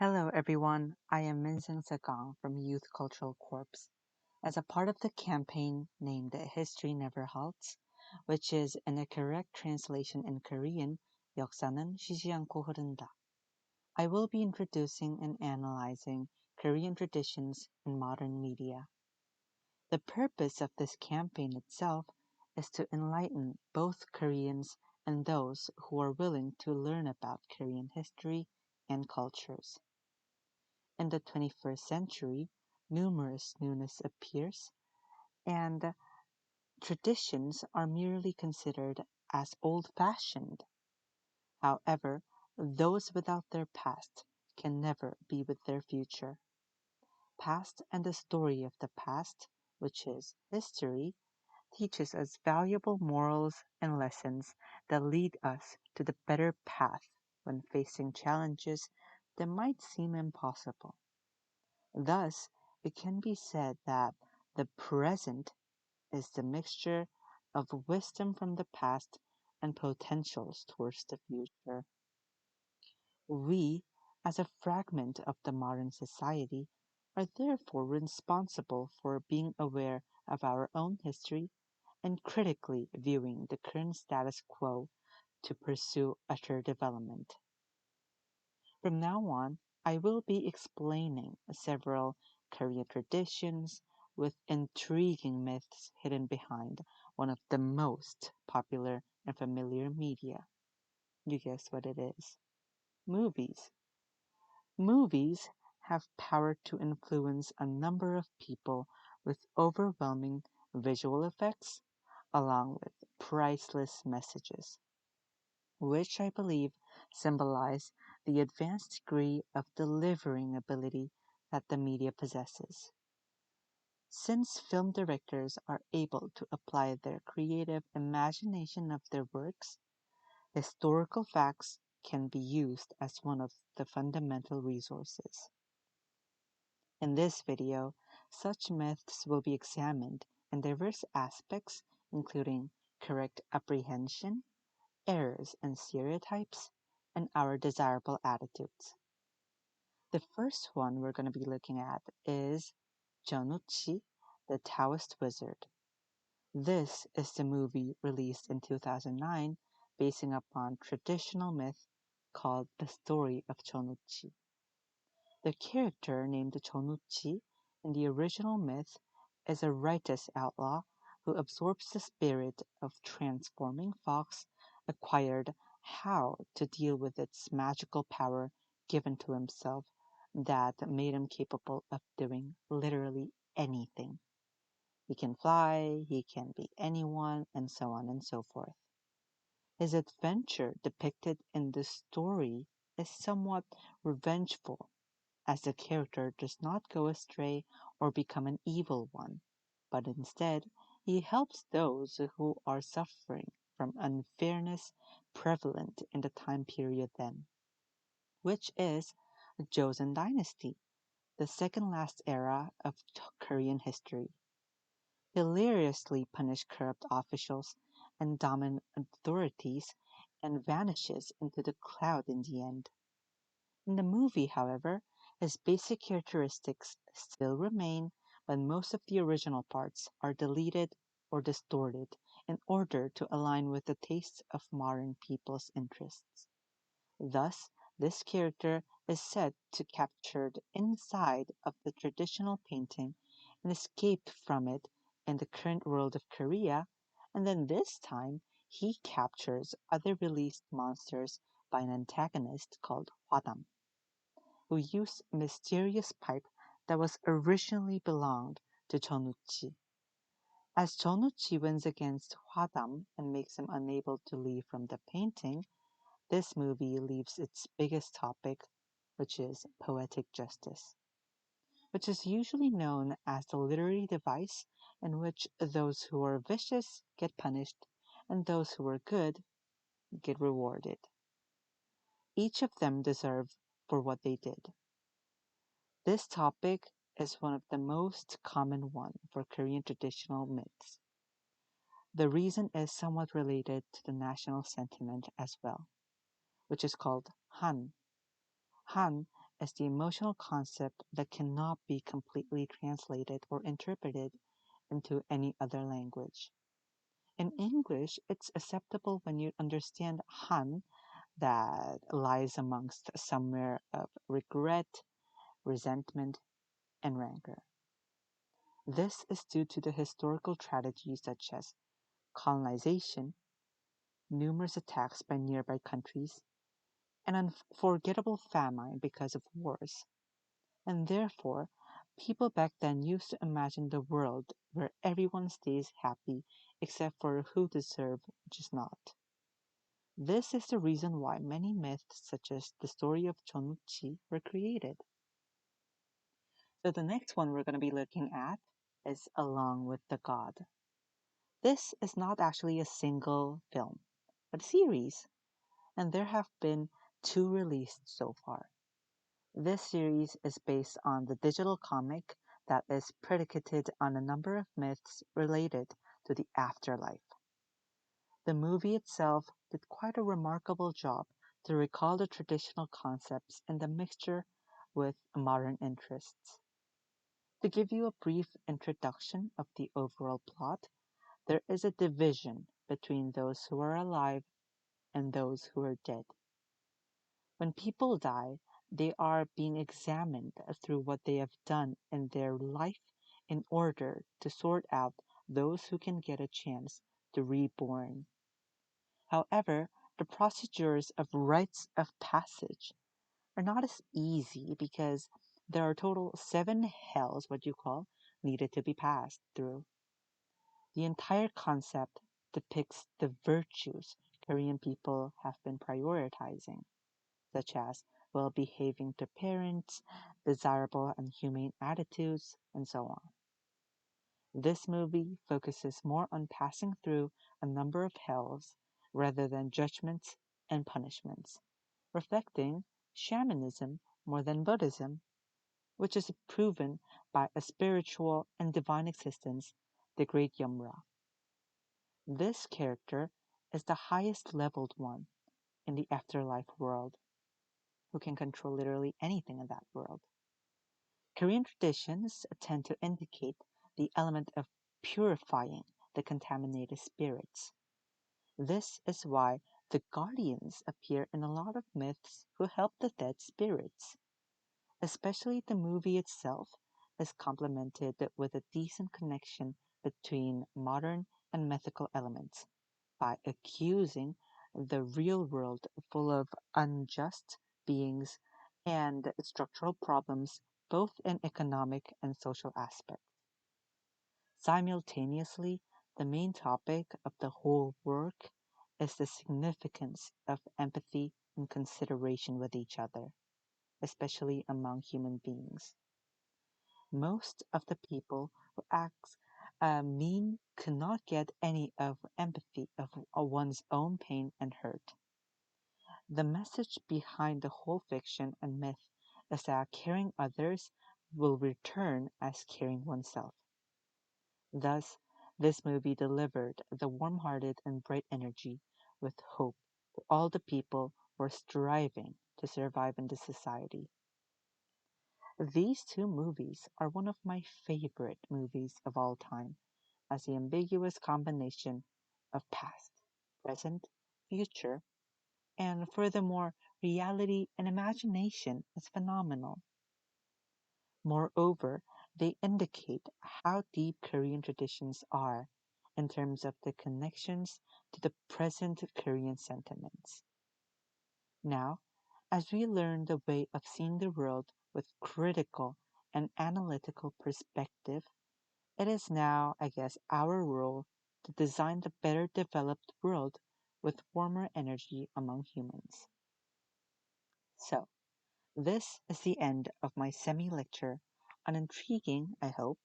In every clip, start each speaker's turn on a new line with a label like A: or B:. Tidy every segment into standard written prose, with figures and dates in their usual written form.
A: Hello everyone, I am Minseung Sakang from Youth Cultural Corps. As a part of the campaign named History Never Halts, which is in a correct translation in Korean, 역사는 쉬지 않고 흐른다. I will be introducing and analyzing Korean traditions in modern media. The purpose of this campaign itself is to enlighten both Koreans and those who are willing to learn about Korean history and cultures. In the 21st century, numerous newness appears, and traditions are merely considered as old-fashioned. However, those without their past can never be with their future. Past and the story of the past, which is history, teaches us valuable morals and lessons that lead us to the better path when facing challenges that might seem impossible. Thus, it can be said that the present is the mixture of wisdom from the past and potentials towards the future. We, as a fragment of the modern society, are therefore responsible for being aware of our own history and critically viewing the current status quo to pursue utter development. From now on, I will be explaining several Korean traditions with intriguing myths hidden behind one of the most popular and familiar media. You guess what it is. Movies. Movies have power to influence a number of people with overwhelming visual effects along with priceless messages, which I believe symbolize the advanced degree of delivering ability that the media possesses. Since film directors are able to apply their creative imagination of their works, historical facts can be used as one of the fundamental resources. In this video, such myths will be examined in diverse aspects, including correct apprehension, errors and stereotypes, and our desirable attitudes. The first one we're going to be looking at is Jonuchi, the Taoist Wizard. This is the movie released in 2009 basing upon traditional myth called The Story of Jonuchi. The character named Jonuchi in the original myth is a righteous outlaw who absorbs the spirit of transforming fox, acquired how to deal with its magical power given to himself that made him capable of doing literally anything. He can fly, he can be anyone, and so on and so forth. His adventure depicted in the story is somewhat revengeful, as the character does not go astray or become an evil one, but instead he helps those who are suffering from unfairness prevalent in the time period then, which is the Joseon Dynasty, the second last era of Korean history. Hilariously punish corrupt officials and dominant authorities and vanishes into the cloud in the end. In the movie, however, his basic characteristics still remain, but most of the original parts are deleted or distorted in order to align with the tastes of modern people's interests. Thus, this character is said to captured inside of the traditional painting and escaped from it in the current world of Korea, and then this time he captures other released monsters by an antagonist called Hwadam, who used a mysterious pipe that was originally belonged to Jonuchi. As Jonuchi wins against Hwadam and makes him unable to leave from the painting, this movie leaves its biggest topic, which is poetic justice, which is usually known as the literary device in which those who are vicious get punished and those who are good get rewarded. Each of them deserve for what they did. This topic is one of the most common one for Korean traditional myths. The reason is somewhat related to the national sentiment as well, which is called Han. Han is the emotional concept that cannot be completely translated or interpreted into any other language. In English, it's acceptable when you understand Han, that lies amongst somewhere of regret, resentment, and rancor. This is due to the historical tragedies such as colonization, numerous attacks by nearby countries, an unforgettable famine because of wars, and therefore people back then used to imagine the world where everyone stays happy except for who deserve just not. This is the reason why many myths such as the story of Chonuchi were created. So the next one we're going to be looking at is Along with the God. This is not actually a single film, but a series, and there have been two released so far. This series is based on the digital comic that is predicated on a number of myths related to the afterlife. The movie itself did quite a remarkable job to recall the traditional concepts and the mixture with modern interests. To give you a brief introduction of the overall plot, there is a division between those who are alive and those who are dead. When people die, they are being examined through what they have done in their life in order to sort out those who can get a chance to reborn. However, the procedures of rites of passage are not as easy because there are total seven hells, what you call, needed to be passed through. The entire concept depicts the virtues Korean people have been prioritizing, such as well behaving to parents, desirable and humane attitudes, and so on. This movie focuses more on passing through a number of hells rather than judgments and punishments, reflecting shamanism more than Buddhism, which is proven by a spiritual and divine existence, the Great Yumra. This character is the highest leveled one in the afterlife world, who can control literally anything in that world. Korean traditions tend to indicate the element of purifying the contaminated spirits. This is why the guardians appear in a lot of myths who help the dead spirits. Especially the movie itself is complemented with a decent connection between modern and mythical elements by accusing the real world full of unjust beings and structural problems both in economic and social aspects. Simultaneously, the main topic of the whole work is the significance of empathy and consideration with each other, especially among human beings. Most of the people who act mean cannot get any of empathy of one's own pain and hurt. The message behind the whole fiction and myth is that caring others will return as caring oneself. Thus, this movie delivered the warm-hearted and bright energy with hope to all the people who are striving to survive in this society. These two movies are one of my favorite movies of all time, as the ambiguous combination of past, present, future, and furthermore, reality and imagination is phenomenal. Moreover, they indicate how deep Korean traditions are in terms of the connections to the present Korean sentiments. Now, as we learn the way of seeing the world with critical and analytical perspective, it is now, I guess, our role to design the better developed world with warmer energy among humans. So, this is the end of my semi-lecture on intriguing, I hope,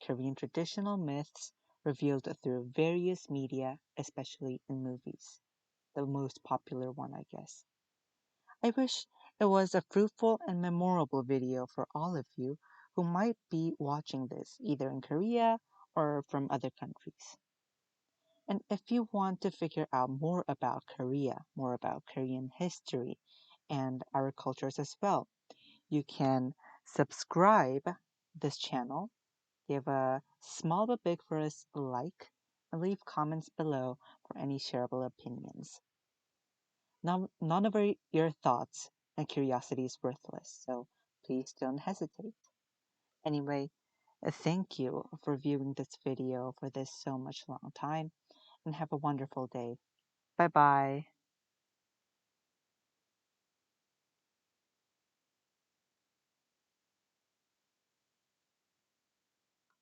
A: Korean traditional myths revealed through various media, especially in movies. The most popular one, I guess. I wish it was a fruitful and memorable video for all of you who might be watching this either in Korea or from other countries. And if you want to figure out more about Korea, more about Korean history and our cultures as well, You can subscribe this channel, give a small but big for us like, and leave comments below for any shareable opinions. None of your thoughts and curiosity is worthless, so please don't hesitate. Anyway, thank you for viewing this video for this so much long time, and have a wonderful day. Bye bye.